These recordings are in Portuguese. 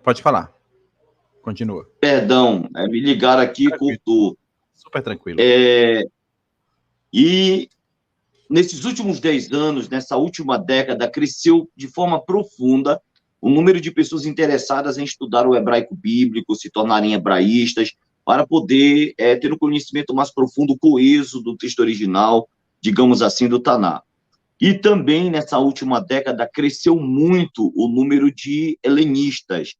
Pode falar. Continua. Perdão, me ligaram aqui e cortou. Super tranquilo. E nesses últimos 10 anos, nessa última década, cresceu de forma profunda o número de pessoas interessadas em estudar o hebraico bíblico, se tornarem hebraístas, para poder ter um conhecimento mais profundo, coeso do texto original, digamos assim, do Taná. E também, nessa última década, cresceu muito o número de helenistas,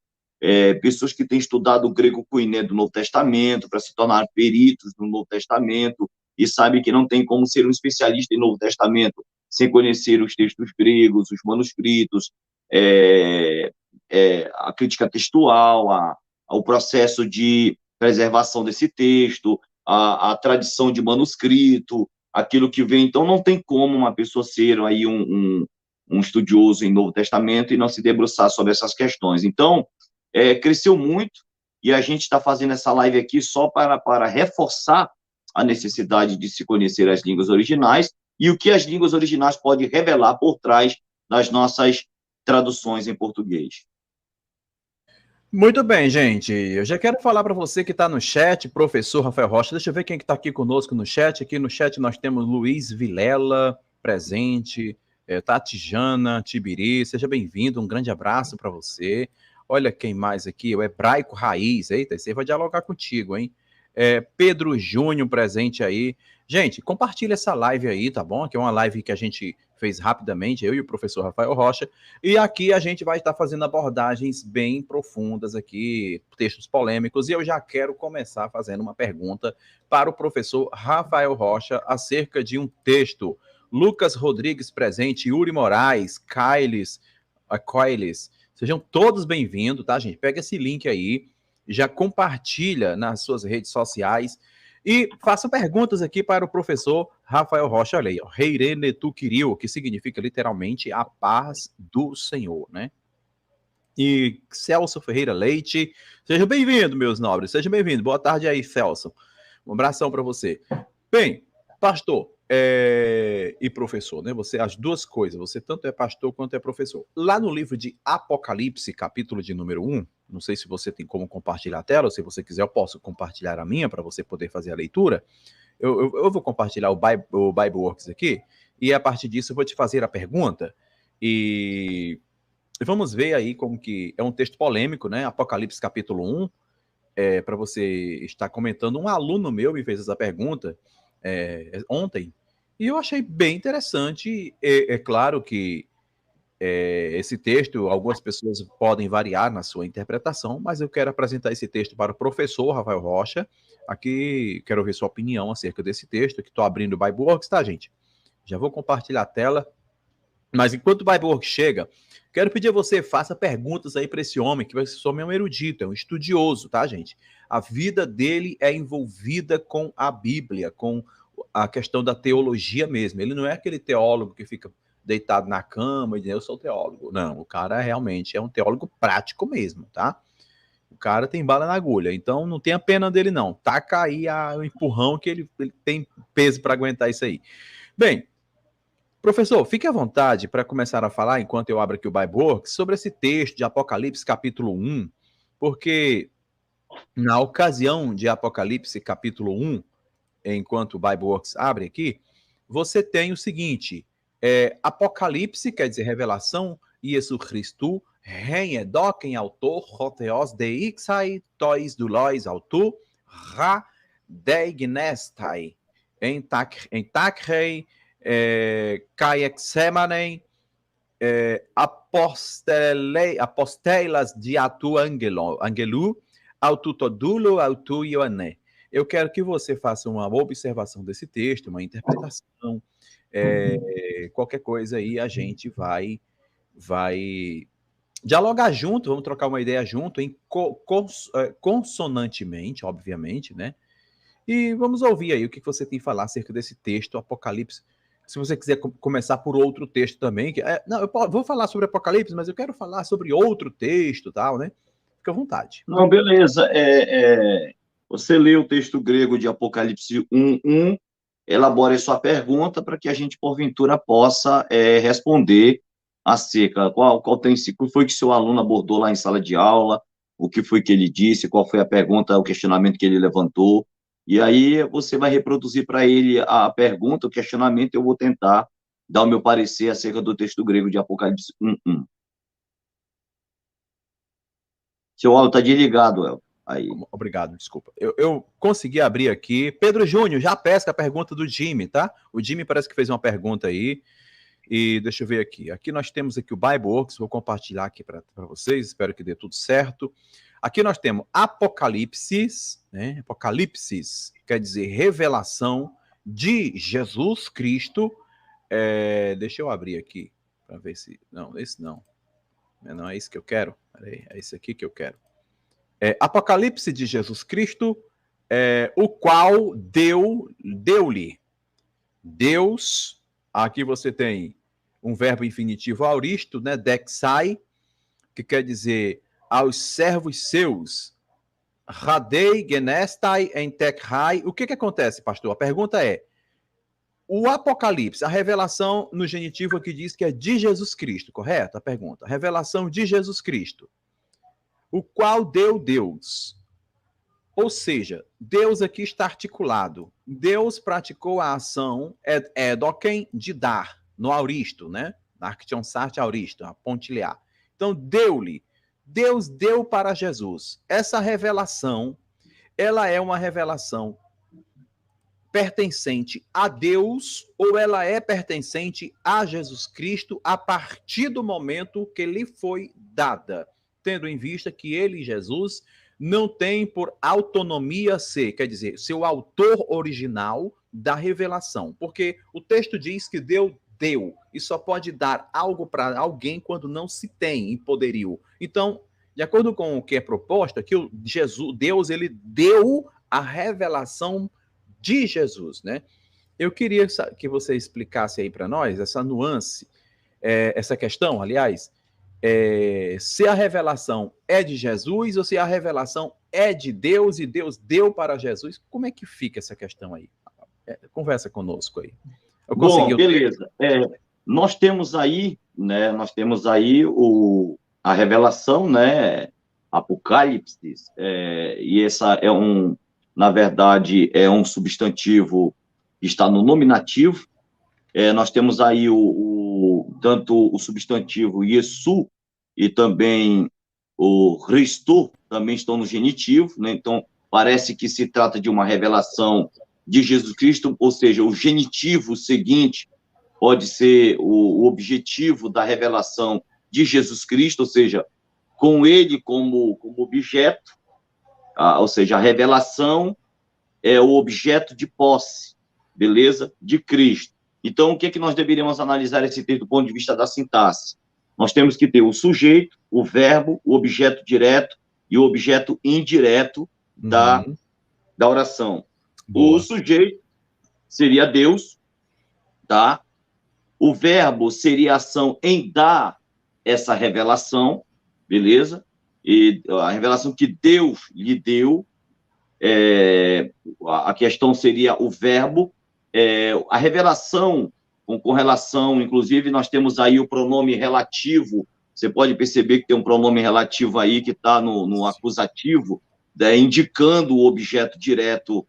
pessoas que têm estudado o grego koiné do Novo Testamento, para se tornar peritos no Novo Testamento, e sabem que não tem como ser um especialista em Novo Testamento sem conhecer os textos gregos, os manuscritos, a crítica textual, o processo de preservação desse texto, a tradição de manuscrito, aquilo que vem. Então, não tem como uma pessoa ser aí um estudioso em Novo Testamento e não se debruçar sobre essas questões. Então, cresceu muito, e a gente está fazendo essa live aqui só para reforçar a necessidade de se conhecer as línguas originais e o que as línguas originais podem revelar por trás das nossas traduções em português. Muito bem, gente. Eu já quero falar para você que está no chat, professor Rafael Rocha. Deixa eu ver quem está aqui conosco no chat. Aqui no chat nós temos Luiz Vilela, presente, Tatijana, Tibiri. Seja bem-vindo, um grande abraço para você. Olha quem mais aqui, o Hebraico Raiz. Eita, esse aí vai dialogar contigo, hein? Pedro Júnior presente aí. Gente, compartilha essa live aí, tá bom? Que é uma live que a gente fez rapidamente, eu e o professor Rafael Rocha, e aqui a gente vai estar fazendo abordagens bem profundas aqui, textos polêmicos, e eu já quero começar fazendo uma pergunta para o professor Rafael Rocha acerca de um texto. Lucas Rodrigues presente, Yuri Moraes, Kailes, sejam todos bem-vindos, tá, gente? Pega esse link aí, já compartilha nas suas redes sociais e faça perguntas aqui para o professor Rafael Rocha. Olha aí, Reirene Tukiriu, que significa literalmente a paz do Senhor, né? E Celso Ferreira Leite, seja bem-vindo, meus nobres, seja bem-vindo. Boa tarde aí, Celso. Um abração para você. Bem, pastor e professor, né? Você, as duas coisas, você tanto é pastor quanto é professor. Lá no livro de Apocalipse, capítulo de número 1, não sei se você tem como compartilhar a tela, ou se você quiser eu posso compartilhar a minha para você poder fazer a leitura. Eu vou compartilhar o Bibleworks aqui, e a partir disso eu vou te fazer a pergunta, e vamos ver aí como que é um texto polêmico, né? Apocalipse capítulo 1, para você estar comentando. Um aluno meu me fez essa pergunta ontem, e eu achei bem interessante. É claro que esse texto, algumas pessoas podem variar na sua interpretação, mas eu quero apresentar esse texto para o professor Rafael Rocha. Aqui, quero ver sua opinião acerca desse texto, que estou abrindo o Bibleworks, tá, gente? Já vou compartilhar a tela. Mas enquanto o Bibleworks chega, quero pedir a você, faça perguntas aí para esse homem, que esse homem é um erudito, é um estudioso, tá, gente? A vida dele é envolvida com a Bíblia, com a questão da teologia mesmo. Ele não é aquele teólogo que fica deitado na cama e diz, eu sou teólogo. Não, o cara realmente é um teólogo prático mesmo, tá? O cara tem bala na agulha, então não tenha pena dele não. Taca aí o empurrão que ele tem peso para aguentar isso aí. Bem, professor, fique à vontade para começar a falar, enquanto eu abro aqui o Bibleworks, sobre esse texto de Apocalipse capítulo 1, porque na ocasião de Apocalipse capítulo 1, enquanto o Bibleworks abre aqui, você tem o seguinte, Apocalipse quer dizer revelação, Iesu Christu, Ren Edoken autor, Hoteos Deixai, Tois Dulois autor, Ra Deignestai, Entakrei, Kaieksemanen, apostelas de atu angelu, autotodulo, autu ioané. Eu quero que você faça uma observação desse texto, uma interpretação, qualquer coisa aí a gente vai dialogar junto, vamos trocar uma ideia junto, consonantemente, obviamente, né? E vamos ouvir aí o que você tem a falar acerca desse texto, Apocalipse. Se você quiser começar por outro texto também, não, eu vou falar sobre Apocalipse, mas eu quero falar sobre outro texto, tal, né? Fica à vontade. Não, beleza. Você lê o texto grego de Apocalipse 1:1, elabore sua pergunta para que a gente, porventura, possa responder acerca, qual foi que seu aluno abordou lá em sala de aula, o que foi que ele disse, qual foi a pergunta, o questionamento que ele levantou, e aí você vai reproduzir para ele a pergunta, o questionamento, eu vou tentar dar o meu parecer acerca do texto grego de Apocalipse 1:1. Seu áudio está desligado, El. Aí. Obrigado, desculpa. Eu consegui abrir aqui. Pedro Júnior, já pesca a pergunta do Jimmy, tá? O Jimmy parece que fez uma pergunta aí. E deixa eu ver aqui. Aqui nós temos aqui o Bibleworks, vou compartilhar aqui para vocês, espero que dê tudo certo. Aqui nós temos Apocalipse, né? Apocalipse quer dizer revelação de Jesus Cristo. Deixa eu abrir aqui para ver se... Não, esse não. Não é isso que eu quero. Peraí, é esse aqui que eu quero. Apocalipse de Jesus Cristo, o qual deu-lhe. Deus, aqui você tem um verbo infinitivo auristo, né, dexai, que quer dizer aos servos seus, radei, genestai, entekhai. O que acontece, pastor? A pergunta é, o Apocalipse, a revelação no genitivo aqui diz que é de Jesus Cristo, correto? A pergunta, a revelação de Jesus Cristo, o qual deu Deus. Ou seja, Deus aqui está articulado. Deus praticou a ação edoken de dar, no auristo, né? Arction sart auristo, a pontilhar. Então, deu-lhe. Deus deu para Jesus. Essa revelação, ela é uma revelação pertencente a Deus ou ela é pertencente a Jesus Cristo a partir do momento que lhe foi dada, tendo em vista que ele, Jesus, não tem por autonomia ser, quer dizer, ser o autor original da revelação, porque o texto diz que Deus deu e só pode dar algo para alguém quando não se tem em poderio. Então, de acordo com o que é proposto, aqui Deus, ele deu a revelação de Jesus, né? Eu queria que você explicasse aí para nós essa nuance, essa questão, aliás, se a revelação é de Jesus ou se a revelação é de Deus e Deus deu para Jesus. Como é que fica essa questão aí? Conversa conosco aí. Bom, beleza. Nós temos aí, né? A revelação, né? Apocalipse, e essa na verdade, é um substantivo que está no nominativo. Nós temos aí tanto o substantivo Yesu e também o Christo também estão no genitivo, né? Então, parece que se trata de uma revelação de Jesus Cristo, ou seja, o genitivo seguinte pode ser o objetivo da revelação de Jesus Cristo, ou seja, com ele como objeto, ou seja, a revelação é o objeto de posse, beleza? De Cristo. Então, o que é que nós deveríamos analisar esse texto do ponto de vista da sintaxe? Nós temos que ter o sujeito, o verbo, o objeto direto e o objeto indireto da oração. Boa. O sujeito seria Deus, tá? O verbo seria a ação em dar essa revelação, beleza? E a revelação que Deus lhe deu, a questão seria o verbo. A revelação, com relação, inclusive, nós temos aí o pronome relativo. Você pode perceber que tem um pronome relativo aí que está no acusativo, né, indicando o objeto direto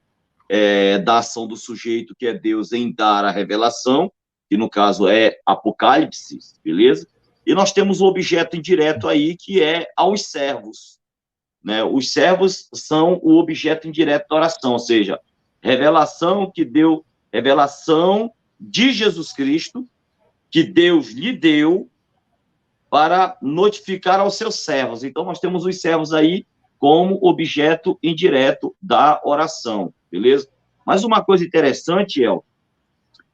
da ação do sujeito, que é Deus em dar a revelação, que no caso é Apocalipse, beleza? E nós temos o objeto indireto aí, que é aos servos, né? Os servos são o objeto indireto da oração, ou seja, revelação de Jesus Cristo, que Deus lhe deu para notificar aos seus servos. Então, nós temos os servos aí como objeto indireto da oração, beleza? Mas uma coisa interessante,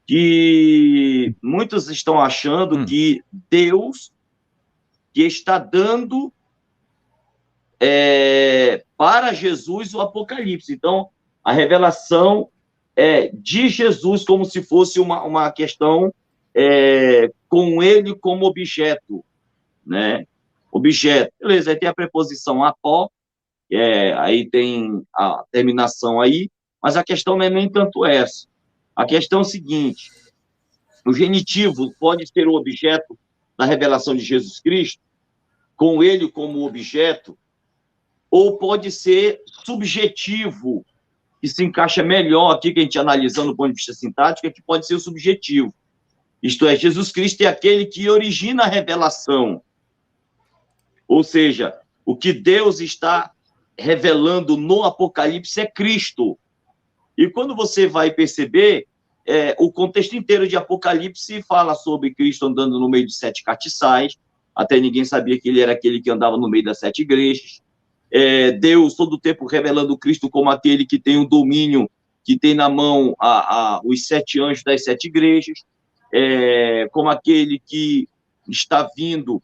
que muitos estão achando que Deus que está dando para Jesus o Apocalipse. Então, a revelação de Jesus como se fosse uma questão com ele como objeto, né? Objeto. Beleza, aí tem a preposição apó, aí tem a terminação aí, mas a questão não é nem tanto essa. A questão é o seguinte: o genitivo pode ser o objeto da revelação de Jesus Cristo, com ele como objeto, ou pode ser subjetivo, que se encaixa melhor aqui, que a gente analisando do ponto de vista sintático, é que pode ser o subjetivo. Isto é, Jesus Cristo é aquele que origina a revelação. Ou seja, o que Deus está revelando no Apocalipse é Cristo. E quando você vai perceber, o contexto inteiro de Apocalipse fala sobre Cristo andando no meio de 7 castiçais, até ninguém sabia que ele era aquele que andava no meio das 7 igrejas. Deus todo o tempo revelando Cristo como aquele que tem o domínio, que tem na mão os 7 anjos das 7 igrejas, como aquele que está vindo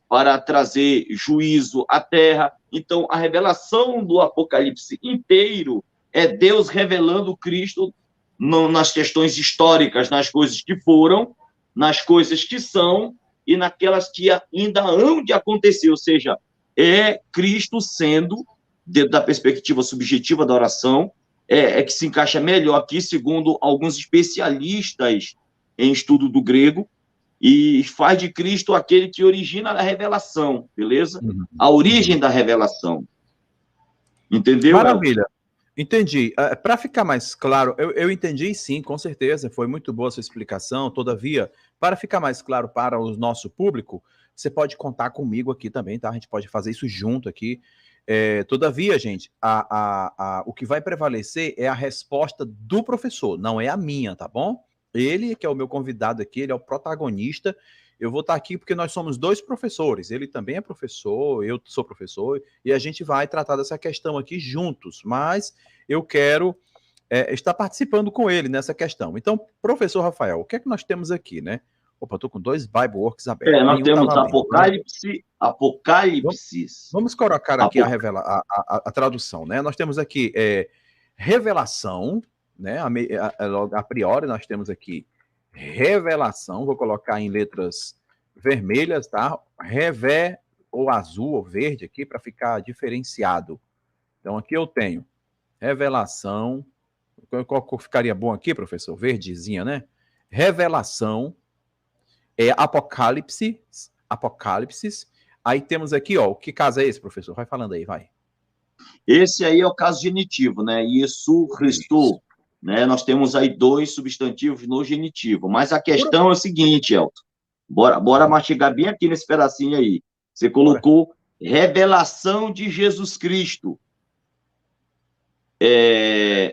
para trazer juízo à terra. Então, a revelação do Apocalipse inteiro é Deus revelando Cristo nas questões históricas, nas coisas que foram, nas coisas que são e naquelas que ainda hão de acontecer, ou seja, é Cristo sendo, dentro da perspectiva subjetiva da oração, que se encaixa melhor aqui, segundo alguns especialistas em estudo do grego, e faz de Cristo aquele que origina a revelação, beleza? A origem da revelação. Entendeu? Maravilha. Elton? Entendi. Para ficar mais claro, eu entendi sim, com certeza, foi muito boa a sua explicação, todavia, para ficar mais claro para o nosso público, você pode contar comigo aqui também, tá? A gente pode fazer isso junto aqui. Todavia, gente, o que vai prevalecer é a resposta do professor, não é a minha, tá bom? Ele, que é o meu convidado aqui, ele é o protagonista. Eu vou estar aqui porque nós somos 2 professores. Ele também é professor, eu sou professor, e a gente vai tratar dessa questão aqui juntos. Mas eu quero estar participando com ele nessa questão. Então, professor Rafael, o que é que nós temos aqui, né? Opa, eu estou com 2 Bibleworks abertos. Nós temos Apocalipse. Vamos colocar aqui a tradução, né? Nós temos aqui revelação, né? A priori, nós temos aqui revelação, vou colocar em letras vermelhas, tá? Ou azul ou verde aqui, para ficar diferenciado. Então, aqui eu tenho revelação. Qual ficaria bom aqui, professor? Verdezinha, né? Revelação. Apocalipse. Aí temos aqui, ó, que caso é esse, professor? Vai falando aí, vai. Esse aí é o caso genitivo, né? Isso, Cristo, né? Nós temos aí 2 substantivos no genitivo. Mas a questão é o seguinte, Elton. Bora mastigar bem aqui nesse pedacinho aí. Você colocou revelação de Jesus Cristo.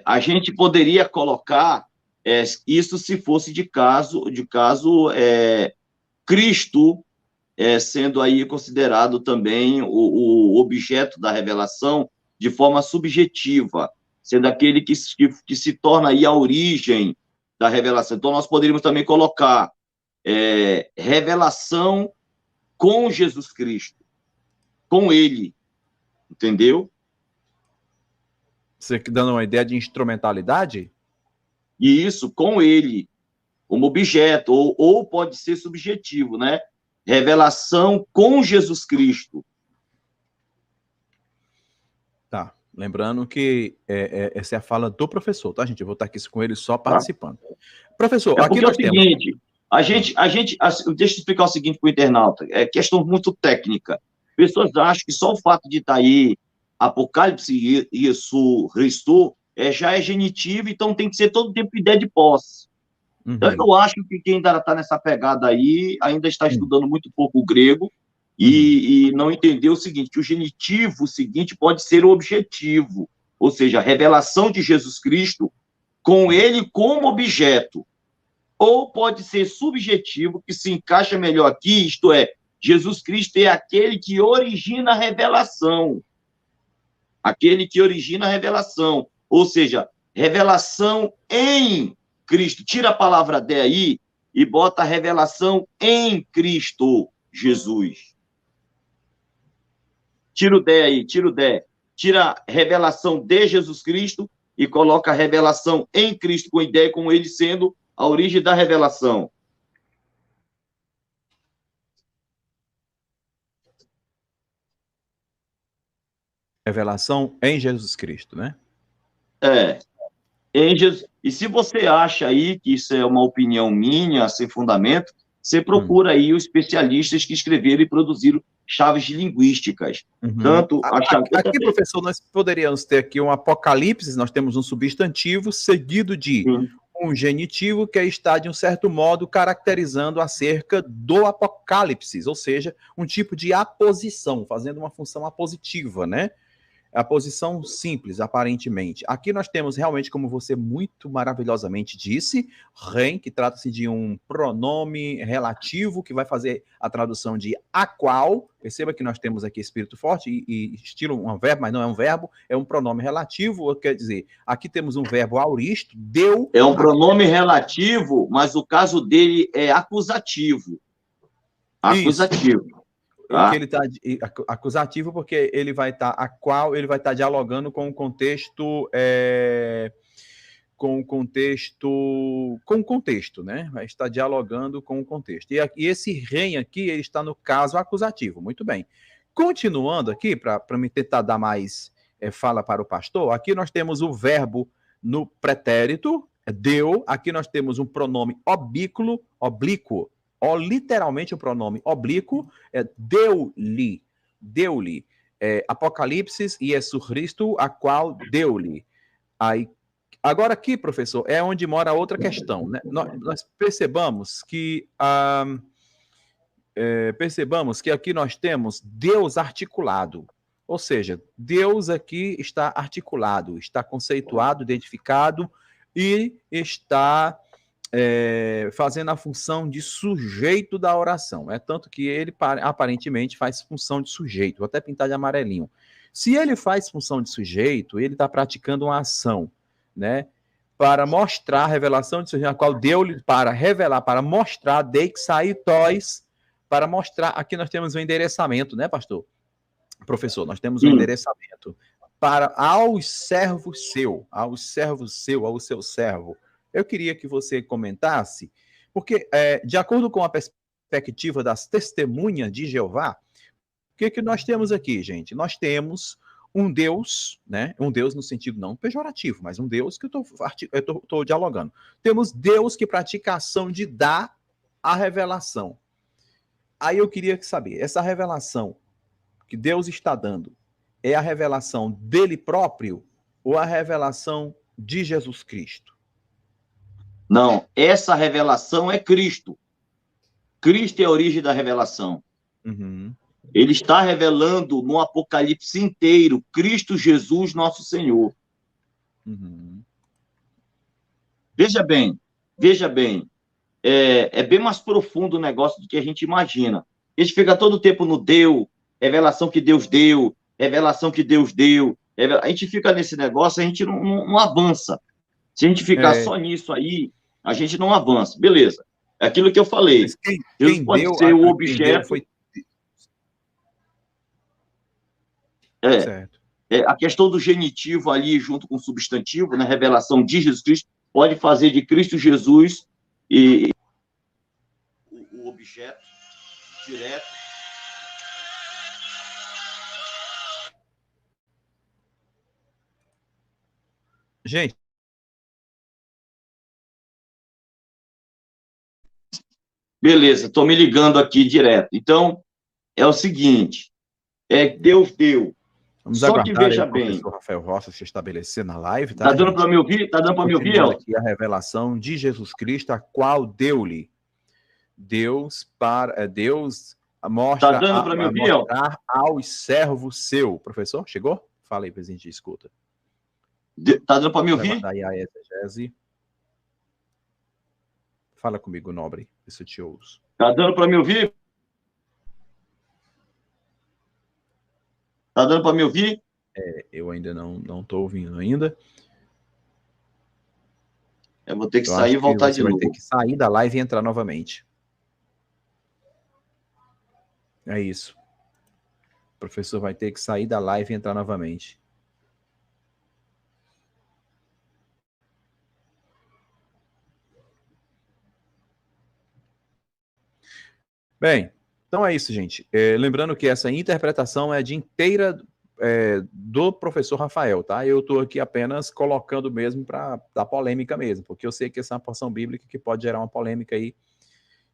A gente poderia colocar isso se fosse de caso Cristo sendo aí considerado também o objeto da revelação de forma subjetiva, sendo aquele que se torna aí a origem da revelação. Então, nós poderíamos também colocar revelação com Jesus Cristo, com ele, entendeu? Você dando uma ideia de instrumentalidade? E isso, com ele, como objeto, ou pode ser subjetivo, né? Revelação com Jesus Cristo. Tá. Lembrando que essa é a fala do professor, tá, gente? Eu vou estar aqui com ele só participando. Tá. Professor, aqui nós temos... seguinte, deixa eu explicar o seguinte para o internauta, questão muito técnica. Pessoas acham que só o fato de estar aí Apocalipse e isso, Cristo, já é genitivo, então tem que ser todo tempo ideia de posse. Então, eu acho que quem ainda está nessa pegada aí ainda está estudando muito pouco o grego e não entendeu o seguinte, que o genitivo seguinte pode ser o objetivo, ou seja, a revelação de Jesus Cristo com ele como objeto, ou pode ser subjetivo, que se encaixa melhor aqui, isto é, Jesus Cristo é aquele que origina a revelação, ou seja, revelação em Cristo. Tira a palavra de aí e bota a revelação em Cristo Jesus. Tira o de aí, tira a revelação de Jesus Cristo e coloca a revelação em Cristo, com ideia, com ele sendo a origem da revelação. Revelação em Jesus Cristo, né? Em Jesus. E se você acha aí que isso é uma opinião minha, sem fundamento, você procura aí os especialistas que escreveram e produziram chaves linguísticas. Tanto a chave... Aqui, professor, nós poderíamos ter aqui um apocalipse, nós temos um substantivo seguido de um genitivo que está, de um certo modo, caracterizando acerca do apocalipse, ou seja, um tipo de aposição, fazendo uma função apositiva, né? A posição simples, aparentemente. Aqui nós temos realmente, como você muito maravilhosamente disse, rem, que trata-se de um pronome relativo, que vai fazer a tradução de a qual. Perceba que nós temos aqui espírito forte e estilo um verbo, mas não é um verbo, é um pronome relativo, quer dizer, aqui temos um verbo auristo, deu... É um pronome relativo, mas o caso dele é acusativo. Acusativo. Isso. Que ele está acusativo porque ele vai estar ele vai estar dialogando com o contexto com o contexto, né? Vai estar dialogando com o contexto. E esse rem aqui, ele está no caso acusativo. Muito bem. Continuando aqui, para me tentar dar mais fala para o pastor, aqui nós temos o verbo no pretérito, deu. Aqui nós temos um pronome oblíquo, literalmente o pronome oblíquo, deu-lhe, Apocalipse, Jesus Cristo, a qual deu-lhe. Aí, agora aqui, professor, é onde mora a outra questão, né? Nós percebamos que aqui nós temos Deus articulado, ou seja, Deus aqui está articulado, está conceituado, identificado e está fazendo a função de sujeito da oração. É tanto que ele aparentemente faz função de sujeito. Vou até pintar de amarelinho. Se ele faz função de sujeito, ele está praticando uma ação, né? Para mostrar a revelação de sujeito, a qual deu-lhe para revelar, para mostrar, deixaitóis, para mostrar. Aqui nós temos um endereçamento, né, pastor? Professor, nós temos um endereçamento para ao servo seu, ao seu servo. Eu queria que você comentasse, porque, de acordo com a perspectiva das testemunhas de Jeová, o que nós temos aqui, gente? Nós temos um Deus, né? Um Deus no sentido não pejorativo, mas um Deus que eu estou dialogando. Temos Deus que pratica a ação de dar a revelação. Aí eu queria saber, essa revelação que Deus está dando é a revelação dele próprio ou a revelação de Jesus Cristo? Não, essa revelação é Cristo. Cristo é a origem da revelação. Ele está revelando no Apocalipse inteiro Cristo Jesus, nosso Senhor. Veja bem, é bem mais profundo o negócio do que a gente imagina. A gente fica todo o tempo no deu, revelação que Deus deu, revelação que Deus deu. A gente fica nesse negócio, a gente não avança. Se a gente ficar só nisso aí, a gente não avança. Beleza. É aquilo que eu falei. Deus pode ser o objeto. A questão do genitivo ali, junto com o substantivo, na revelação de Jesus Cristo, pode fazer de Cristo Jesus e o objeto direto. Gente. Beleza, estou me ligando aqui direto. Então, é o seguinte, Deus deu. Vamos só que veja bem. O professor Rafael Rocha se estabelecer na live, tá? Tá dando para me ouvir? Tá dando para me ouvir, ó? Aqui a revelação de Jesus Cristo, a qual deu-lhe. Deus mostra, tá dando para me ouvir, mostrar aos servos seu. Professor, chegou? Fala aí, presidente, escuta. Tá dando para me ouvir? Fala comigo, nobre, se eu te ouço. Tá dando para me ouvir? Tá dando para me ouvir? Eu ainda não tô ouvindo ainda. Eu vou ter que sair e voltar de novo. Você vai ter que sair da live e entrar novamente. É isso. O professor vai ter que sair da live e entrar novamente. Bem, então é isso, gente. Lembrando que essa interpretação é de inteira do professor Rafael, tá? Eu estou aqui apenas colocando mesmo para dar polêmica mesmo, porque eu sei que essa é uma porção bíblica que pode gerar uma polêmica aí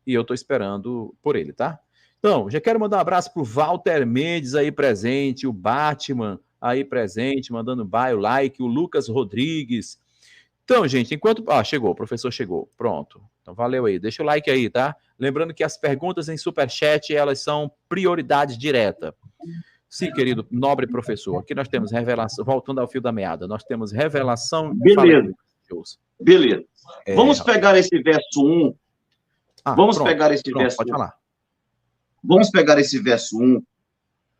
e eu estou esperando por ele, tá? Então, já quero mandar um abraço pro Walter Mendes aí presente, o Batman aí presente, mandando o like, o Lucas Rodrigues. Então, gente, enquanto... chegou, o professor chegou, pronto. Então, valeu aí, deixa o like aí, tá? Lembrando que as perguntas em superchat, elas são prioridade direta. Sim, querido, nobre professor, aqui nós temos revelação, voltando ao fio da meada, nós temos revelação... Beleza, beleza. Vamos pegar esse verso 1, vamos pegar esse verso 1. Pode falar. Vamos pegar esse verso 1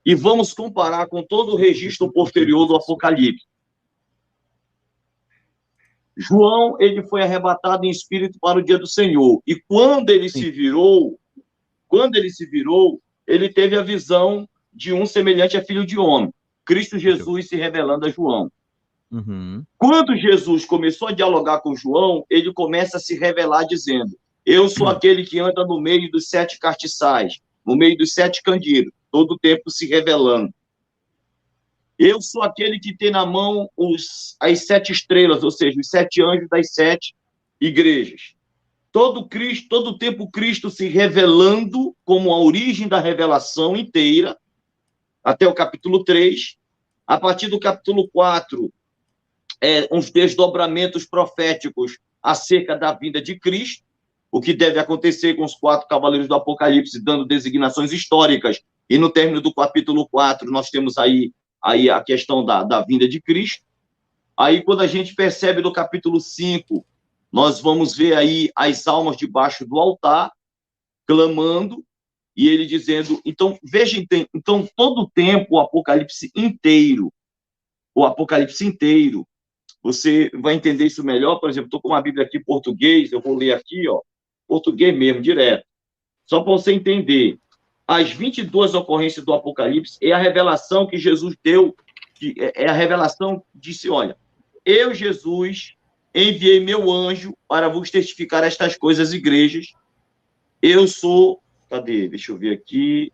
e vamos comparar com todo o registro posterior do Apocalipse. João, ele foi arrebatado em espírito para o dia do Senhor. E quando ele se virou, ele teve a visão de um semelhante a filho de homem. Cristo Jesus se revelando a João. Uhum. Quando Jesus começou a dialogar com João, ele começa a se revelar dizendo: eu sou aquele que anda no meio dos 7 castiçais, no meio dos 7 candeeiros, todo o tempo se revelando. Eu sou aquele que tem na mão as 7 estrelas, ou seja, os 7 anjos das 7 igrejas. Todo o tempo Cristo se revelando como a origem da revelação inteira, até o capítulo 3. A partir do capítulo 4, uns desdobramentos proféticos acerca da vinda de Cristo, o que deve acontecer com os 4 cavaleiros do Apocalipse, dando designações históricas. E no término do capítulo 4, nós temos aí a questão da vinda de Cristo. Aí, quando a gente percebe no capítulo 5, nós vamos ver aí as almas debaixo do altar, clamando, e ele dizendo... Então, veja, então, todo o tempo, o Apocalipse inteiro, você vai entender isso melhor. Por exemplo, estou com uma Bíblia aqui em português, eu vou ler aqui, português mesmo, direto. Só para você entender. As 22 ocorrências do Apocalipse é a revelação que Jesus deu, é a revelação que disse: olha, eu, Jesus, enviei meu anjo para vos testificar estas coisas, igrejas. Eu sou... Cadê? Deixa eu ver aqui.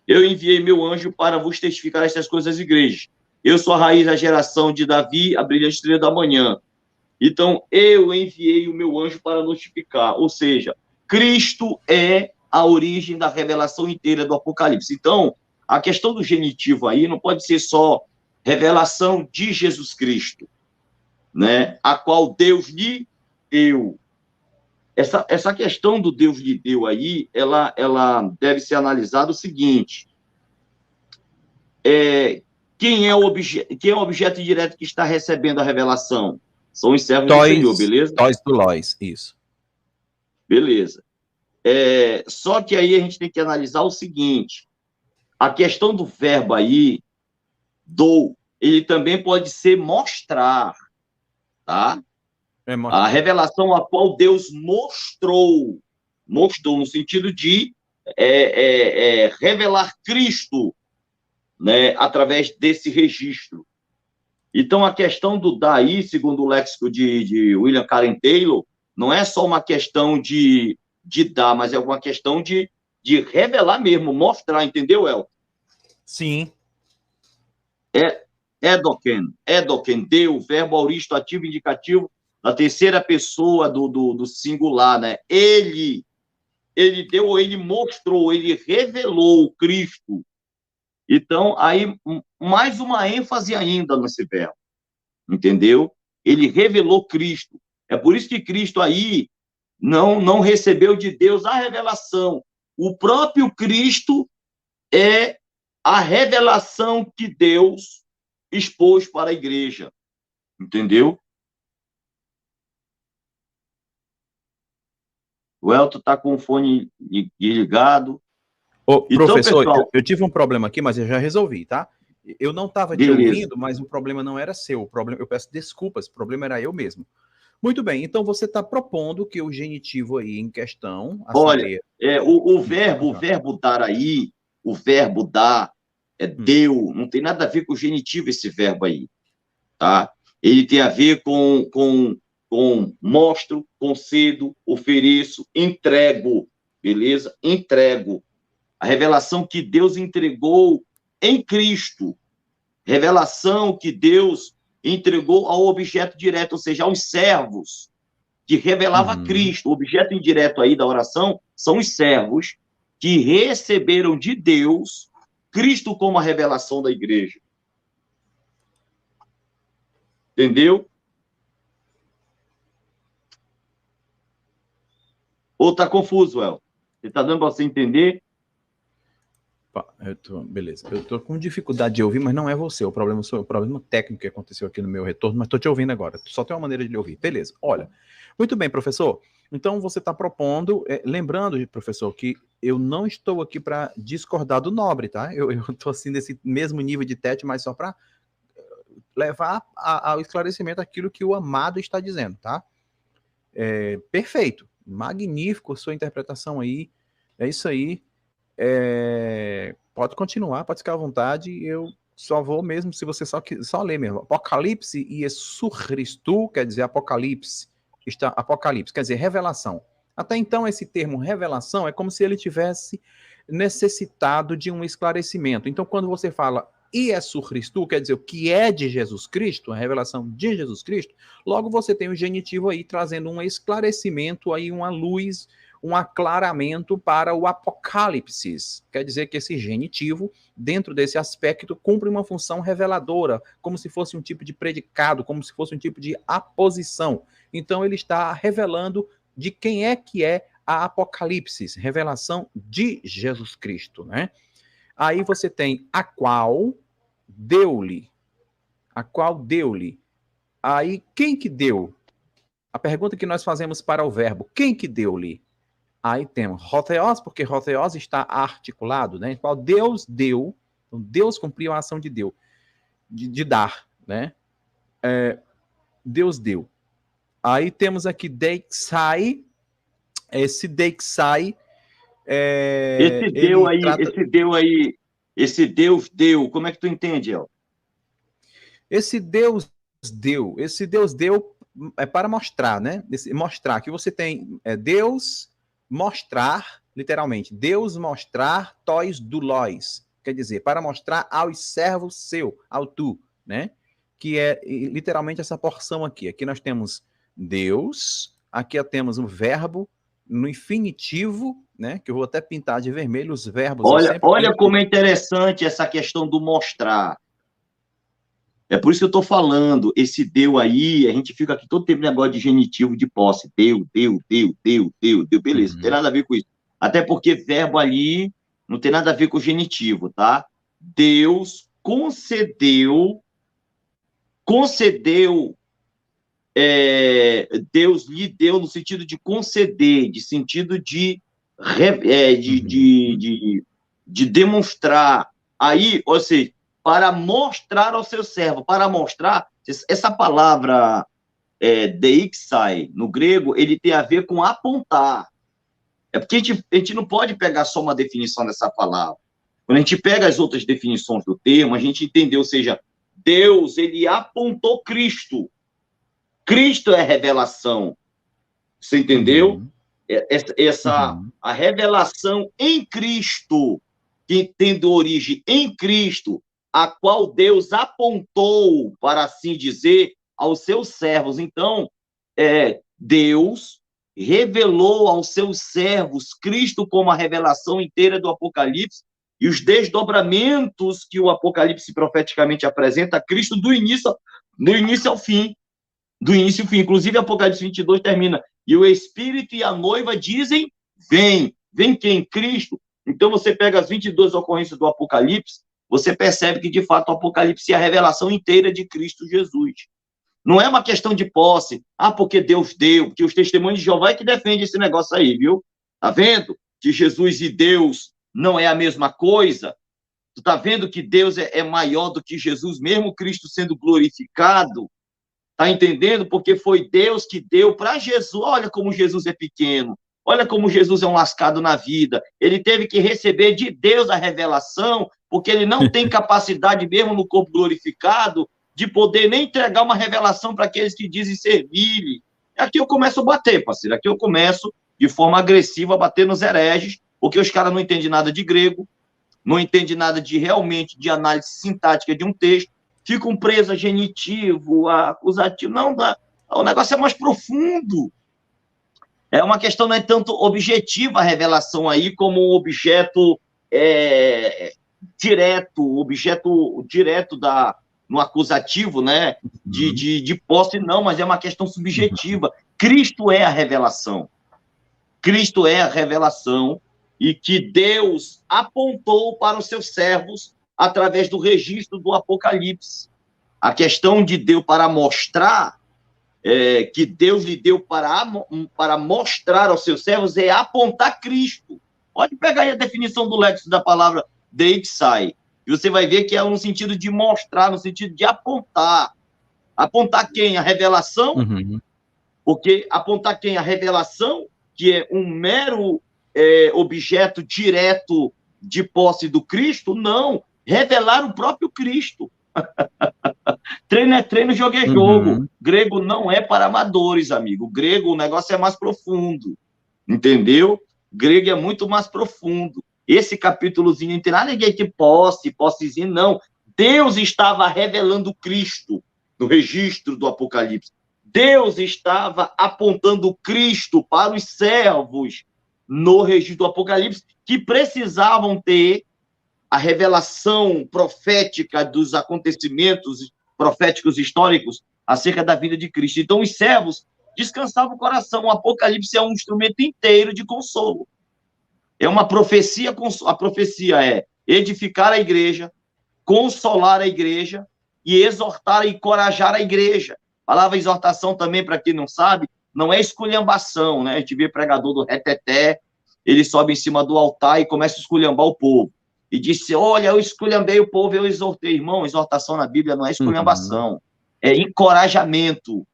Eu enviei meu anjo para vos testificar estas coisas, igrejas. Eu sou a raiz da geração de Davi, a brilhante estrela da manhã. Então, eu enviei o meu anjo para notificar. Ou seja, Cristo é a origem da revelação inteira do Apocalipse. Então, a questão do genitivo aí não pode ser só revelação de Jesus Cristo, né? A qual Deus lhe deu. Essa questão do Deus lhe deu aí, ela deve ser analisada o seguinte: quem é o objeto direto que está recebendo a revelação? São os servos do Senhor, beleza? Tois do Lois, isso. Beleza. Só que aí a gente tem que analisar o seguinte: a questão do verbo aí, ele também pode ser mostrar, tá? A revelação a qual Deus mostrou no sentido de revelar Cristo, né, através desse registro. Então, a questão do daí, segundo o léxico de William Karen Taylor, não é só uma questão de dar, mas é uma questão de revelar mesmo, mostrar, entendeu, El? Sim. Edoken, deu, verbo auristo, ativo, indicativo, na terceira pessoa do singular, né? Ele deu, ou ele mostrou, ele revelou Cristo. Então, aí, mais uma ênfase ainda nesse verbo, entendeu? Ele revelou Cristo. É por isso que Cristo aí não recebeu de Deus a revelação. O próprio Cristo é a revelação que Deus expôs para a igreja, entendeu? O Elton está com o fone ligado. Ô, então, professor, pessoal, eu tive um problema aqui, mas eu já resolvi, tá? Eu não estava te ouvindo, mas o problema não era seu. Eu peço desculpas, o problema era eu mesmo. Muito bem, então você está propondo que o genitivo aí em questão... Olha, o verbo dar aí, o verbo dar, deu, não tem nada a ver com o genitivo esse verbo aí, tá? Ele tem a ver com mostro, concedo, ofereço, entrego, beleza? Entrego. A revelação que Deus entregou em Cristo. Revelação que Deus entregou ao objeto direto, ou seja, aos servos. que revelava Cristo. O objeto indireto aí da oração são os servos que receberam de Deus Cristo como a revelação da igreja. Entendeu? Ou tá confuso, El? Você tá dando para você entender? Beleza. Eu tô com dificuldade de ouvir, mas não é você. O problema é o problema técnico que aconteceu aqui no meu retorno, mas tô te ouvindo agora. Só tem uma maneira de lhe ouvir. Beleza. Olha, muito bem, professor. Então você está propondo, lembrando, professor, que eu não estou aqui para discordar do Nobre, tá? Eu estou assim nesse mesmo nível de tete, mas só para levar ao esclarecimento aquilo que o amado está dizendo, tá? Perfeito. Magnífico sua interpretação aí. É isso aí. Pode continuar, pode ficar à vontade. Eu só vou mesmo, se você só ler mesmo. Apocalipse e Essurristu, quer dizer Apocalipse, quer dizer revelação. Até então, esse termo revelação é como se ele tivesse necessitado de um esclarecimento. Então, quando você fala Essurristu, quer dizer o que é de Jesus Cristo, a revelação de Jesus Cristo, logo você tem o genitivo aí trazendo um esclarecimento, aí uma luz, um aclaramento para o apocalipse. Quer dizer que esse genitivo, dentro desse aspecto, cumpre uma função reveladora, como se fosse um tipo de predicado, como se fosse um tipo de aposição. Então, ele está revelando de quem é que é a apocalipse, revelação de Jesus Cristo, né? Aí você tem a qual deu-lhe. Aí, quem que deu? A pergunta que nós fazemos para o verbo, quem que deu-lhe? Aí temos Rotheos, porque Rotheos está articulado, né? Qual Deus deu, então Deus cumpriu a ação de Deus, de dar, né? Deus deu. Aí temos aqui Deixai, esse Deixai, esse Deus deu, como é que tu entende, El? Esse Deus deu para mostrar, né? Mostrar que você tem Deus mostrar, literalmente, Deus mostrar tois doulos, quer dizer, para mostrar aos servos seu, ao tu, né? Que é literalmente essa porção aqui. Aqui nós temos Deus, aqui temos um verbo no infinitivo, né? Que eu vou até pintar de vermelho os verbos. Olha como é interessante essa questão do mostrar. É por isso que eu estou falando, esse deu aí, a gente fica aqui todo tempo negócio de genitivo de posse. Deu, beleza, não tem nada a ver com isso. Até porque verbo ali não tem nada a ver com o genitivo, tá? Deus concedeu, Deus lhe deu no sentido de conceder, de sentido de demonstrar. Aí, ou seja, para mostrar ao seu servo, para mostrar, essa palavra deixai, no grego, ele tem a ver com apontar. É porque a gente não pode pegar só uma definição dessa palavra. Quando a gente pega as outras definições do termo, a gente entendeu, ou seja, Deus, ele apontou Cristo. Cristo é a revelação. Você entendeu? A revelação em Cristo, que tendo origem em Cristo, a qual Deus apontou, para assim dizer, aos seus servos. Então, Deus revelou aos seus servos Cristo como a revelação inteira do Apocalipse e os desdobramentos que o Apocalipse profeticamente apresenta a Cristo do início ao fim. Do início ao fim. Inclusive, Apocalipse 22 termina. E o Espírito e a noiva dizem, vem. Vem quem? Cristo. Então, você pega as 22 ocorrências do Apocalipse, você percebe que, de fato, o Apocalipse é a revelação inteira de Cristo Jesus. Não é uma questão de posse. Porque Deus deu, porque os testemunhos de Jeová é que defende esse negócio aí, viu? Tá vendo? Que Jesus e Deus não é a mesma coisa. Tu tá vendo que Deus é maior do que Jesus, mesmo Cristo sendo glorificado? Tá entendendo? Porque foi Deus que deu para Jesus. Olha como Jesus é pequeno. Olha como Jesus é um lascado na vida. Ele teve que receber de Deus a revelação, porque ele não tem capacidade, mesmo no corpo glorificado, de poder nem entregar uma revelação para aqueles que dizem servir-lhe. Aqui eu começo a bater, parceiro. Aqui eu começo, de forma agressiva, a bater nos hereges, porque os caras não entendem nada de grego, não entendem nada realmente de análise sintática de um texto, ficam presos a genitivo, a acusativo. Não, o negócio é mais profundo. É uma questão, não é tanto objetiva a revelação aí, como um objeto objeto direto no acusativo, né? Uhum. De posse, não, mas é uma questão subjetiva. Cristo é a revelação. Cristo é a revelação e que Deus apontou para os seus servos através do registro do Apocalipse. A questão de Deus para mostrar, que Deus lhe deu para mostrar aos seus servos, é apontar Cristo. Pode pegar aí a definição do léxico da palavra deixai, e você vai ver que é no sentido de mostrar, no sentido de apontar. Apontar quem? A revelação, Uhum. porque apontar quem? A revelação, que é um mero objeto direto de posse do Cristo, não. Revelar o próprio Cristo. Treino é treino, jogo é jogo. Uhum. Grego não é para amadores, amigo. Grego, o negócio é mais profundo. Entendeu? Grego é muito mais profundo. Esse capítulozinho não tem nada ninguém que possezinho, não. Deus estava revelando Cristo no registro do Apocalipse. Deus estava apontando Cristo para os servos no registro do Apocalipse, que precisavam ter a revelação profética dos acontecimentos proféticos históricos acerca da vida de Cristo. Então, os servos descansavam o coração. O Apocalipse é um instrumento inteiro de consolo. É uma profecia, a profecia é edificar a igreja, consolar a igreja e exortar e encorajar a igreja. A palavra exortação também, para quem não sabe, não é esculhambação, né? A gente vê pregador do reteté, ele sobe em cima do altar e começa a esculhambar o povo. E disse, olha, eu esculhambei o povo, eu exortei. Irmão, exortação na Bíblia não é Uhum. esculhambação, é encorajamento.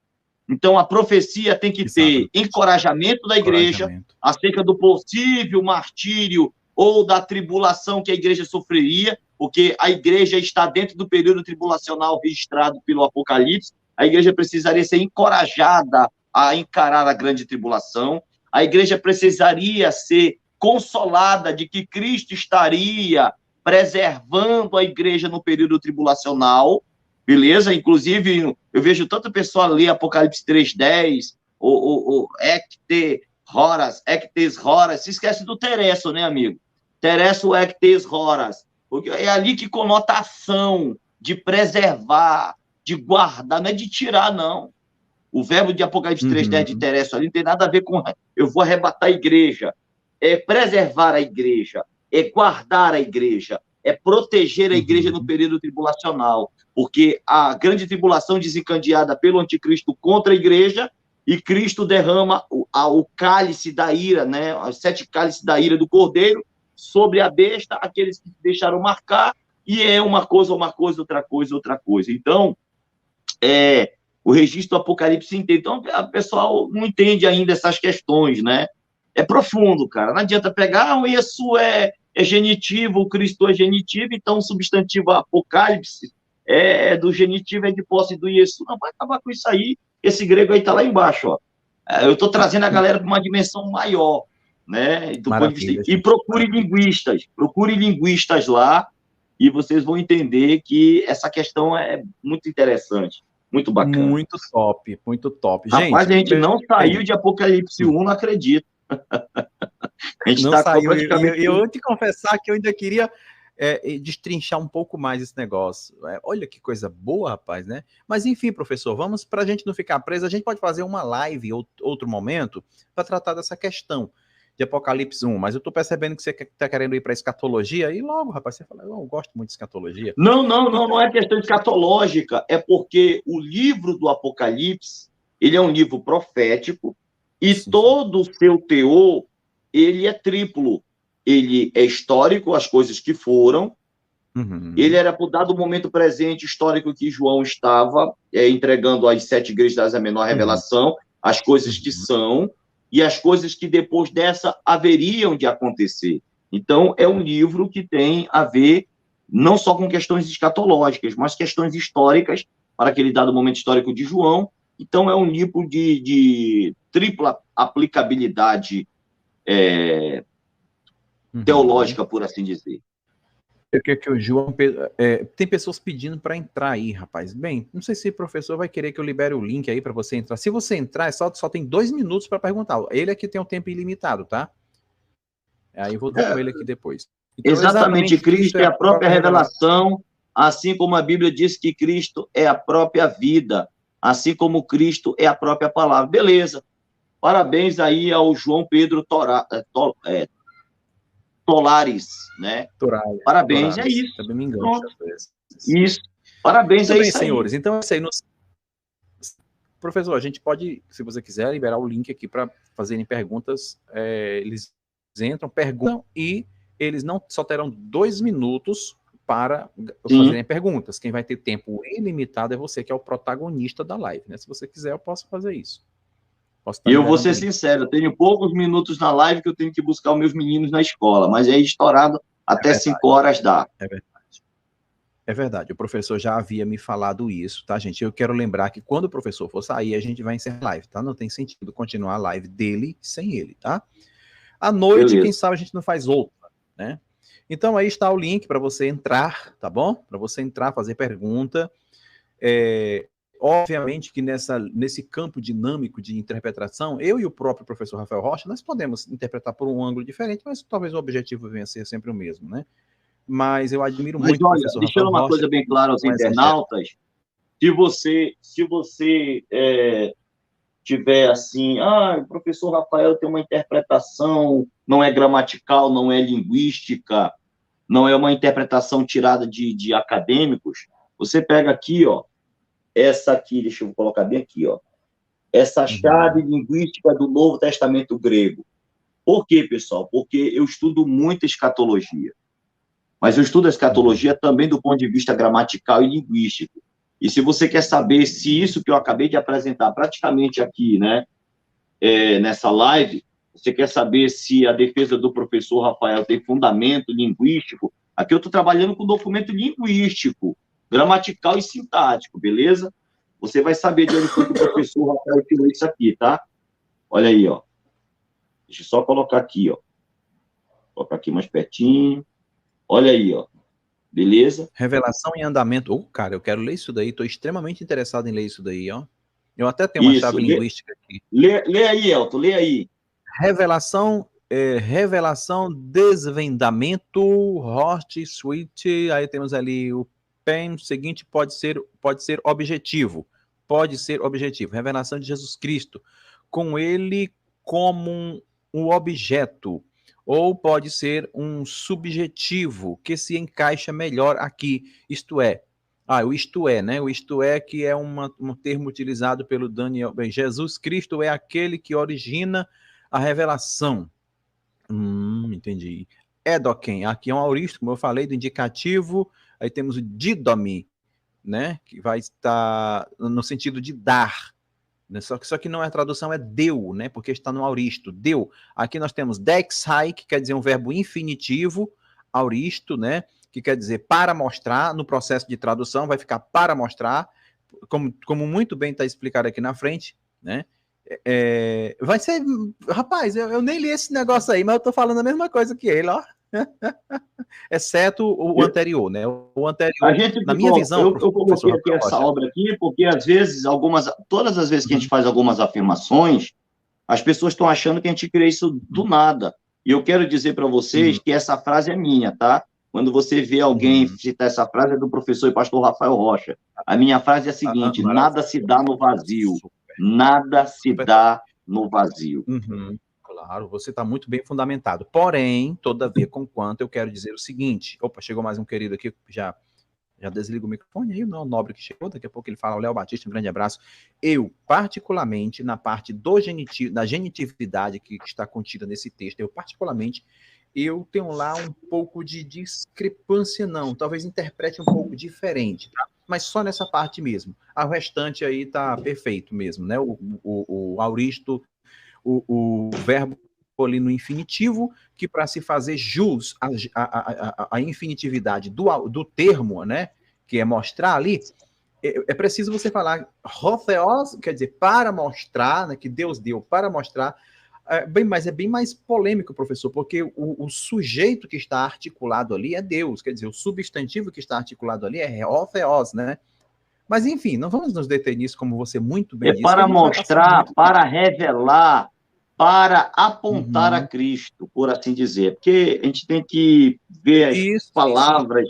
Então, a profecia tem que ter Exatamente. encorajamento da igreja Encorajamento. acerca do possível martírio ou da tribulação que a igreja sofreria, porque a igreja está dentro do período tribulacional registrado pelo Apocalipse. A igreja precisaria ser encorajada a encarar a grande tribulação. A igreja precisaria ser consolada de que Cristo estaria preservando a igreja no período tribulacional, beleza? Inclusive, eu vejo tanta pessoa ler Apocalipse 3:10, o ectes horas, se esquece do teresso, né, amigo? Teresso ectes horas, porque é ali que conota a ação de preservar, de guardar, não é de tirar, não. O verbo de Apocalipse 3:10 de Uhum. teresso ali não tem nada a ver com eu vou arrebatar a igreja, é preservar a igreja, é guardar a igreja, é proteger a igreja no Uhum. período tribulacional, porque a grande tribulação desencadeada pelo anticristo contra a igreja, e Cristo derrama o cálice da ira, né, os 7 cálices da ira do Cordeiro sobre a besta, aqueles que se deixaram marcar, e é uma coisa, outra coisa, outra coisa. Então, o registro do Apocalipse inteiro. Então, o pessoal não entende ainda essas questões, né? É profundo, cara. Não adianta pegar, o isso é genitivo, o Cristo é genitivo, então o substantivo Apocalipse do genitivo, é de posse do isso. Não, vai acabar com isso aí. Esse grego aí tá lá embaixo, ó. Eu estou Ah, trazendo a galera para uma dimensão maior, né? Do ponto de vista. maravilha, E gente. Maravilha. procure linguistas lá, e vocês vão entender que essa questão é muito interessante, muito bacana. Muito top, muito top. Rapaz, Gente, a gente não saiu bem, de Apocalipse 1, não acredito. A gente não está saiu. E praticamente. eu te confessar que eu ainda queria destrinchar um pouco mais esse negócio. Olha que coisa boa, rapaz, né? Mas enfim, professor, vamos, para a gente não ficar preso, a gente pode fazer uma live outro momento para tratar dessa questão de Apocalipse 1, mas eu estou percebendo que você está querendo ir para escatologia, e logo, rapaz, você fala, eu gosto muito de escatologia. Então, Não é questão escatológica, é porque o livro do Apocalipse, ele é um livro profético, e sim, sim. todo o seu teor, ele é triplo. Ele é histórico, as coisas que foram, ele Uhum, era por dado momento presente histórico que João estava entregando às 7 igrejas a menor uhum, revelação, as coisas que uhum. são e as coisas que depois dessa haveriam de acontecer. Então, é um livro que tem a ver não só com questões escatológicas, mas questões históricas para aquele dado momento histórico de João. Então, é um livro de tripla aplicabilidade Uhum. teológica, por assim dizer. que o João Pedro. Tem pessoas pedindo para entrar aí, rapaz. Bem, não sei se o professor vai querer que eu libere o link aí para você entrar. Se você entrar, só tem 2 minutos para perguntar. Ele aqui tem um tempo ilimitado, tá? Aí eu vou ver com ele aqui depois. Então, Exatamente, Cristo Cristo é é a a própria própria revelação. revelação, assim como a Bíblia diz que Cristo é a própria vida, assim como Cristo é a própria palavra. Beleza. Parabéns aí ao João Pedro Tolares, né? Parabéns, é Torales. isso. Também me engano Pronto, às vezes. isso. Parabéns, Muito é bem, isso aí. senhores. Então é isso aí. Professor, a gente pode, se você quiser, liberar o link aqui para fazerem perguntas. Eles entram, perguntam e eles não só terão 2 minutos para fazerem Sim. perguntas. Quem vai ter tempo ilimitado é você, que é o protagonista da live, né? Se você quiser, eu posso fazer isso. Posso estar E eu vou liberando o ser link. sincero, eu tenho poucos minutos na live que eu tenho que buscar os meus meninos na escola, mas aí estourado até 5 horas dá. É verdade. É verdade, o professor já havia me falado isso, tá, gente? Eu quero lembrar que quando o professor for sair, a gente vai encerrar a live, tá? Não tem sentido continuar a live dele sem ele, tá? À noite, Beleza. quem sabe a gente não faz outra, né? Então aí está o link para você entrar, tá bom? Para você entrar, fazer pergunta. Obviamente que nesse campo dinâmico de interpretação, eu e o próprio professor Rafael Rocha, nós podemos interpretar por um ângulo diferente, mas talvez o objetivo venha a ser sempre o mesmo, né? Mas eu admiro Mas muito o olha, professor Rafael deixando uma Rocha, coisa bem clara aos um exegeta. internautas, se você tiver assim, o professor Rafael tem uma interpretação, não é gramatical, não é linguística, não é uma interpretação tirada de acadêmicos, você pega aqui, ó, essa aqui, deixa eu colocar bem aqui, ó, essa chave linguística do Novo Testamento grego. Por quê, pessoal? Porque eu estudo muito escatologia. Mas eu estudo a escatologia também do ponto de vista gramatical e linguístico. E se você quer saber se isso que eu acabei de apresentar praticamente aqui, né, nessa live, você quer saber se a defesa do professor Rafael tem fundamento linguístico, aqui eu estou trabalhando com documento linguístico, gramatical e sintático, beleza? Você vai saber de onde foi que o professor Rafael tirou isso aqui, tá? Olha aí, ó. Deixa eu só colocar aqui, ó. Colocar aqui mais pertinho. Olha aí, ó. Beleza? Revelação em andamento. Cara, eu quero ler isso daí. Estou extremamente interessado em ler isso daí, ó. Eu até tenho uma Isso. chave linguística aqui. Lê aí, Elton, lê aí. Revelação, desvendamento, host, switch. Aí temos ali o pen. O seguinte pode ser objetivo. Pode ser objetivo. Revelação de Jesus Cristo. Com ele como um objeto. Ou pode ser um subjetivo que se encaixa melhor aqui. Isto é, o isto é, né? O isto é que é um termo utilizado pelo Daniel. Bem, Jesus Cristo é aquele que origina a revelação. Entendi. Edoquem, aqui é um auristo, como eu falei, do indicativo. Aí temos o didomi, né? Que vai estar no sentido de dar. Né? Só que não é a tradução, é deu, né? Porque está no auristo, deu. Aqui nós temos dexai, que quer dizer um verbo infinitivo, auristo, né? Que quer dizer para mostrar, no processo de tradução vai ficar para mostrar, como muito bem está explicado aqui na frente, né? Vai ser, rapaz, eu nem li esse negócio aí, mas eu tô falando a mesma coisa que ele, ó. Exceto o anterior, né? O anterior, na minha visão, eu coloquei professor aqui Rafael essa Rocha. obra aqui, porque às vezes, todas as vezes que a gente faz algumas afirmações, as pessoas estão achando que a gente cria isso do nada. E eu quero dizer para vocês que essa frase é minha, tá? Quando você vê alguém citar essa frase, é do professor e pastor Rafael Rocha. A minha frase é a seguinte: nada se dá no vazio. Nada se dá no vazio. Claro, você está muito bem fundamentado. Porém, todavia, conquanto, eu quero dizer o seguinte. Opa, chegou mais um querido aqui, já desliga o microfone aí, não, o nobre que chegou, daqui a pouco ele fala, o Léo Batista, um grande abraço. Eu, particularmente, na parte da genitividade que está contida nesse texto, eu tenho lá um pouco de discrepância, não, talvez interprete um pouco diferente, tá? Mas só nessa parte mesmo. O restante aí tá perfeito mesmo, né? O auristo, o verbo ali no infinitivo, que para se fazer jus a infinitividade do termo, né, que é mostrar ali, é preciso você falar hotheos, quer dizer, para mostrar, né, que Deus deu para mostrar Mas é bem mais polêmico, professor, porque o sujeito que está articulado ali é Deus, quer dizer, o substantivo que está articulado ali é Theos, né? Mas, enfim, não vamos nos deter nisso, como você muito bem É disse, que a para gente vai passar mostrar, muito tempo. para revelar, para apontar a Cristo, por assim dizer. Porque a gente tem que ver as Isso. palavras,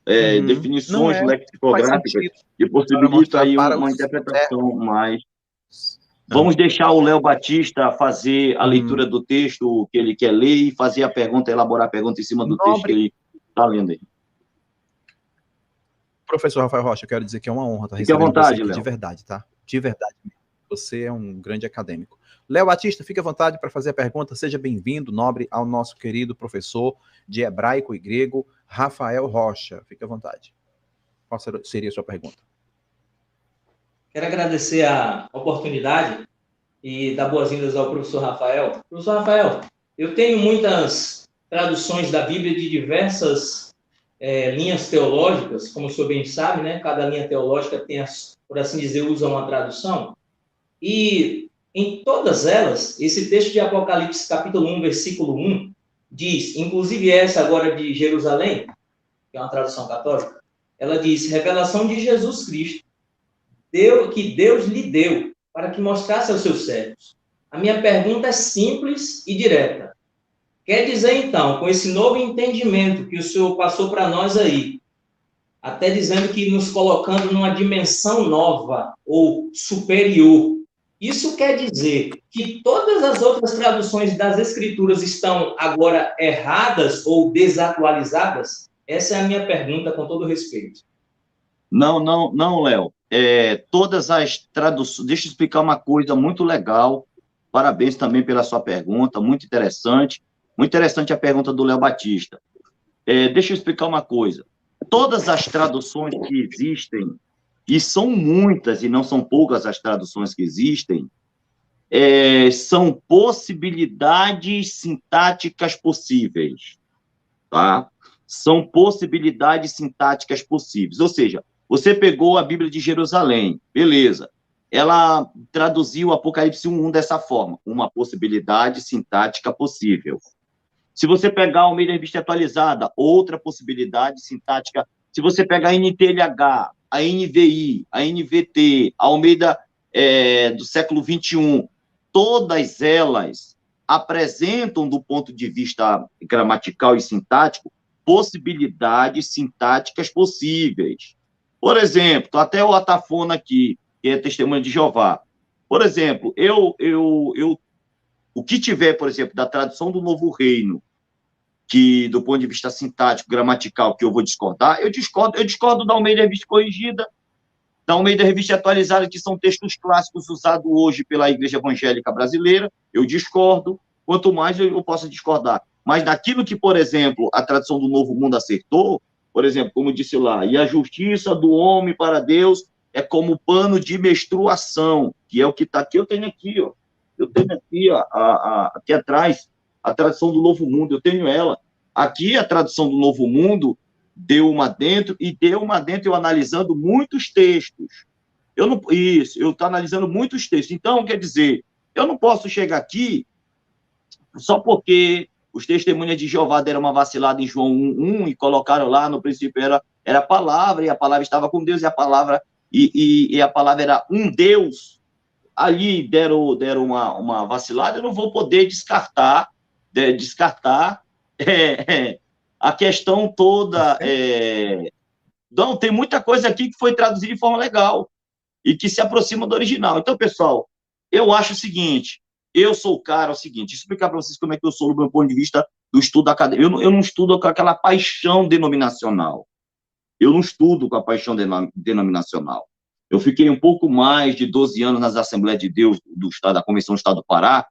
Não definições é, faz lexicográficas sentido que para possibilitam mostrar aí para uma os interpretação servos. mais. Vamos deixar o Léo Batista fazer a leitura do texto que ele quer ler e fazer a pergunta, elaborar a pergunta em cima do texto que Nobre ele está lendo aí. professor Rafael Rocha, eu quero dizer que é uma honra estar Fique à recebendo você vontade, aqui, de Léo. verdade, tá? De verdade. Você é um grande acadêmico. Léo Batista, fique à vontade para fazer a pergunta. Seja bem-vindo, nobre, ao nosso querido professor de hebraico e grego, Rafael Rocha. Fique à vontade. Qual seria a sua pergunta? Quero agradecer a oportunidade e dar boas-vindas ao professor Rafael. Professor Rafael, eu tenho muitas traduções da Bíblia de diversas linhas teológicas, como o senhor bem sabe, né? Cada linha teológica tem, por assim dizer, usa uma tradução. E em todas elas, esse texto de Apocalipse, capítulo 1, versículo 1, diz, inclusive essa agora de Jerusalém, que é uma tradução católica, ela diz, revelação de Jesus Cristo, que Deus lhe deu para que mostrasse aos seus servos. A minha pergunta é simples e direta. Quer dizer, então, com esse novo entendimento que o senhor passou para nós aí, até dizendo que nos colocando numa dimensão nova ou superior, isso quer dizer que todas as outras traduções das Escrituras estão agora erradas ou desatualizadas? Essa é a minha pergunta, com todo respeito. Não, Léo. Todas as traduções. Deixa eu explicar uma coisa muito legal. Parabéns também pela sua pergunta, muito interessante. Muito interessante a pergunta do Léo Batista. Deixa eu explicar uma coisa. Todas as traduções que existem, e são muitas e não são poucas as traduções que existem, são possibilidades sintáticas possíveis, tá? São possibilidades sintáticas possíveis. Ou seja, você pegou a Bíblia de Jerusalém, beleza. Ela traduziu o Apocalipse 1:1 dessa forma, uma possibilidade sintática possível. Se você pegar a Almeida Revista Atualizada, outra possibilidade sintática. Se você pegar a NTLH, a NVI, a NVT, a Almeida do século XXI, todas elas apresentam, do ponto de vista gramatical e sintático, possibilidades sintáticas possíveis. Por exemplo, até o Atafona aqui, que é testemunha de Jeová. Por exemplo, o que tiver, por exemplo, da tradução do Novo Reino, que do ponto de vista sintático, gramatical, que eu vou discordar, eu discordo da Almeida Revista Corrigida, da Almeida Revista Atualizada, que são textos clássicos usados hoje pela Igreja Evangélica Brasileira, eu discordo, quanto mais eu posso discordar. Mas naquilo que, por exemplo, a tradução do Novo Mundo acertou, por exemplo, como disse lá, e a justiça do homem para Deus é como pano de menstruação, que é o que está aqui, eu tenho aqui, ó. Eu tenho aqui, aqui atrás, a tradução do Novo Mundo, eu tenho ela. Aqui, a tradução do Novo Mundo deu uma dentro, eu analisando muitos textos. Eu estou analisando muitos textos. Então, quer dizer, eu não posso chegar aqui só porque os testemunhas de Jeová deram uma vacilada em João 1:1 e colocaram lá, no princípio era a palavra, e a palavra estava com Deus, e a palavra era um Deus. Ali deram uma vacilada, eu não vou poder descartar a questão toda. Não, tem muita coisa aqui que foi traduzida de forma legal e que se aproxima do original. Então, pessoal, eu acho o seguinte, eu sou o cara, é o seguinte, deixa eu explicar para vocês como é que eu sou do meu ponto de vista do estudo acadêmico. Eu não estudo com aquela paixão denominacional. Eu não estudo com a paixão denominacional. Eu fiquei um pouco mais de 12 anos nas Assembleias de Deus da Convenção do Estado do Pará,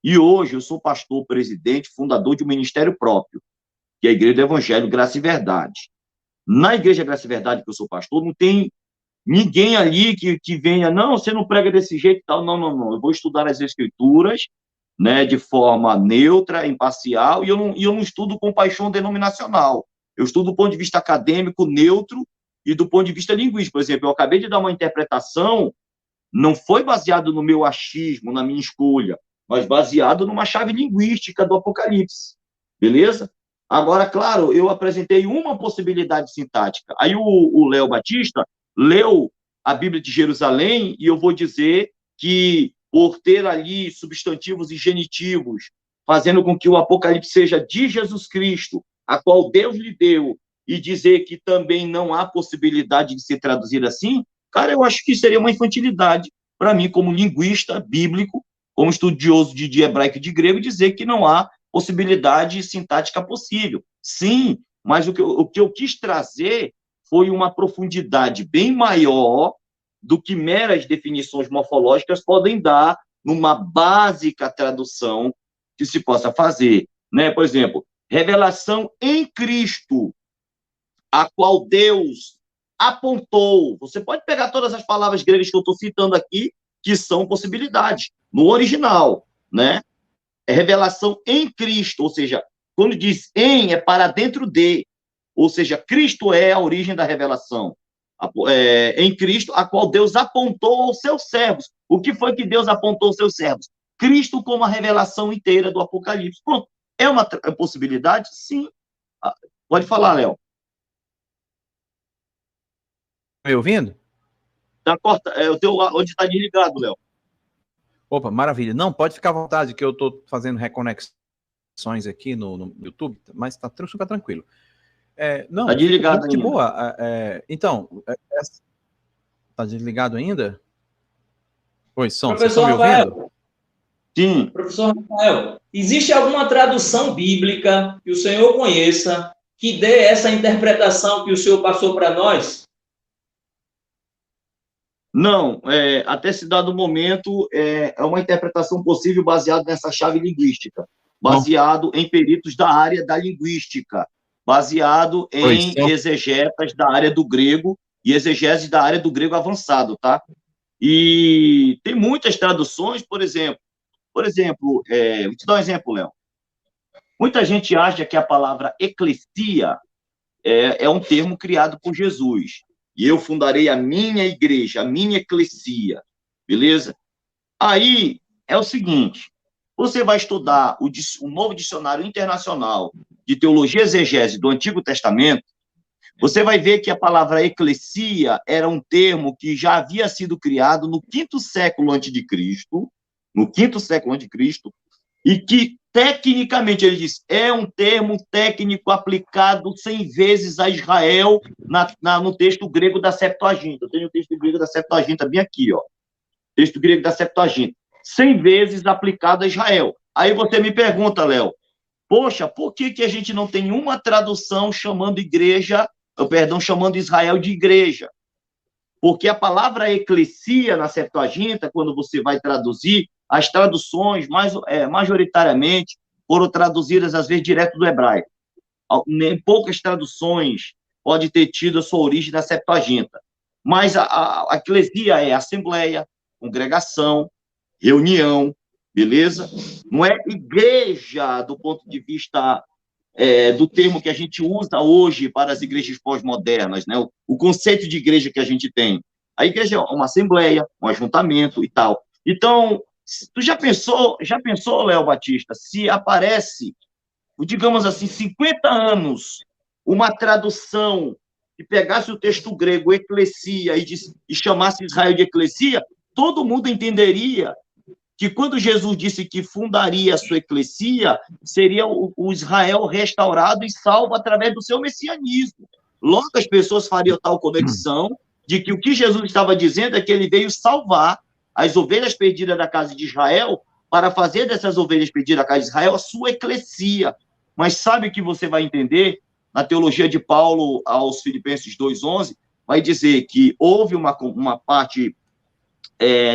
e hoje eu sou pastor, presidente, fundador de um ministério próprio, que é a Igreja do Evangelho Graça e Verdade. Na Igreja Graça e Verdade, que eu sou pastor, não tem ninguém ali que venha, não, você não prega desse jeito e tal. Não. Eu vou estudar as Escrituras, né, de forma neutra, imparcial, e eu não estudo com paixão denominacional. Eu estudo do ponto de vista acadêmico, neutro, e do ponto de vista linguístico. Por exemplo, eu acabei de dar uma interpretação, não foi baseado no meu achismo, na minha escolha, mas baseado numa chave linguística do Apocalipse, beleza? Agora, claro, eu apresentei uma possibilidade sintática. Aí o Léo Batista leu a Bíblia de Jerusalém e eu vou dizer que, por ter ali substantivos e genitivos, fazendo com que o Apocalipse seja de Jesus Cristo, a qual Deus lhe deu, e dizer que também não há possibilidade de se traduzir assim, cara, eu acho que seria uma infantilidade para mim, como linguista bíblico, como estudioso de hebraico e de grego, dizer que não há possibilidade sintática possível. Sim, mas o que eu quis trazer foi uma profundidade bem maior do que meras definições morfológicas podem dar numa básica tradução que se possa fazer. Né? Por exemplo, revelação em Cristo, a qual Deus apontou. Você pode pegar todas as palavras gregas que eu estou citando aqui, que são possibilidades, no original, né? É revelação em Cristo, ou seja, quando diz em, é para dentro de, ou seja, Cristo é a origem da revelação. Em Cristo, a qual Deus apontou aos seus servos. O que foi que Deus apontou aos seus servos? Cristo como a revelação inteira do Apocalipse. Pronto. É uma possibilidade? Sim. Pode falar, Léo. Me ouvindo? Tá corta, onde está desligado, Léo? Opa, maravilha. Não, pode ficar à vontade, que eu estou fazendo reconexões aqui no YouTube, mas está super tranquilo. Não, está desligado muito de boa. Então, está desligado ainda? Oi, Som, vocês estão me ouvindo? Sim. Professor Rafael, existe alguma tradução bíblica que o senhor conheça que dê essa interpretação que o senhor passou para nós? Não, até se dado momento, é uma interpretação possível baseada nessa chave linguística, baseado em peritos da área da linguística, baseado em exegetas da área do grego e exegeses da área do grego avançado, tá? E tem muitas traduções, por exemplo, vou te dar um exemplo, Léo. Muita gente acha que a palavra eclesia é um termo criado por Jesus. E eu fundarei a minha igreja, a minha eclesia, beleza? Aí é o seguinte, você vai estudar o novo dicionário internacional de teologia e exegese do Antigo Testamento, você vai ver que a palavra eclesia era um termo que já havia sido criado no 5º século antes de Cristo, e que, tecnicamente, ele diz, é um termo técnico aplicado 100 vezes a Israel no texto grego da Septuaginta. Eu tenho o texto grego da Septuaginta bem aqui, ó. Texto grego da Septuaginta. 100 vezes aplicado a Israel. Aí você me pergunta, Léo, poxa, por que a gente não tem uma tradução chamando Israel de igreja? Porque a palavra eclesia na Septuaginta, quando você vai traduzir, as traduções, majoritariamente, foram traduzidas, às vezes, direto do hebraico. Em poucas traduções pode ter tido a sua origem na Septuaginta. Mas a eclesia é assembleia, congregação, reunião, beleza? Não é igreja do ponto de vista do termo que a gente usa hoje para as igrejas pós-modernas, né? O conceito de igreja que a gente tem. A igreja é uma assembleia, um ajuntamento e tal. Então, tu já pensou, Léo Batista, se aparece, digamos assim, 50 anos, uma tradução que pegasse o texto grego, eclesia, e chamasse Israel de eclesia, todo mundo entenderia que quando Jesus disse que fundaria a sua eclesia, seria o Israel restaurado e salvo através do seu messianismo. Logo, as pessoas fariam tal conexão de que o que Jesus estava dizendo é que ele veio salvar as ovelhas perdidas da casa de Israel, para fazer dessas ovelhas perdidas da casa de Israel a sua eclesia. Mas sabe o que você vai entender? Na teologia de Paulo aos Filipenses 2:11, vai dizer que houve uma parte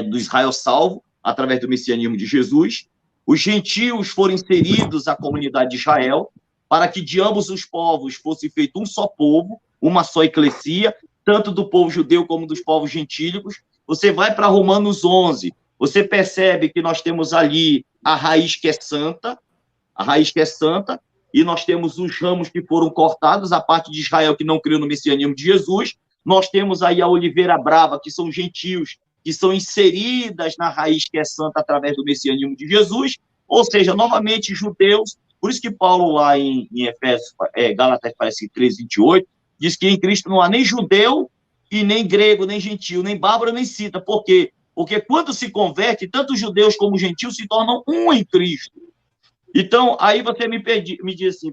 do Israel salvo, através do messianismo de Jesus, os gentios foram inseridos à comunidade de Israel, para que de ambos os povos fosse feito um só povo, uma só eclesia, tanto do povo judeu como dos povos gentílicos. Você vai para Romanos 11, você percebe que nós temos ali a raiz que é santa, e nós temos os ramos que foram cortados, a parte de Israel que não creu no messianismo de Jesus, nós temos aí a oliveira brava, que são gentios, que são inseridas na raiz que é santa através do messianismo de Jesus, ou seja, novamente judeus. Por isso que Paulo lá em Efésios, Gálatas parece 3:28, diz que em Cristo não há nem judeu e nem grego, nem gentil, nem bárbaro, nem cita. Por quê? Porque quando se converte, tanto judeus como gentios se tornam um em Cristo. Então, aí você me diz assim,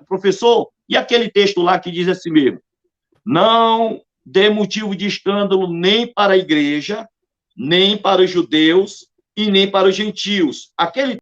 professor, e aquele texto lá que diz assim mesmo, não dê motivo de escândalo nem para a igreja, nem para os judeus e nem para os gentios. Aquele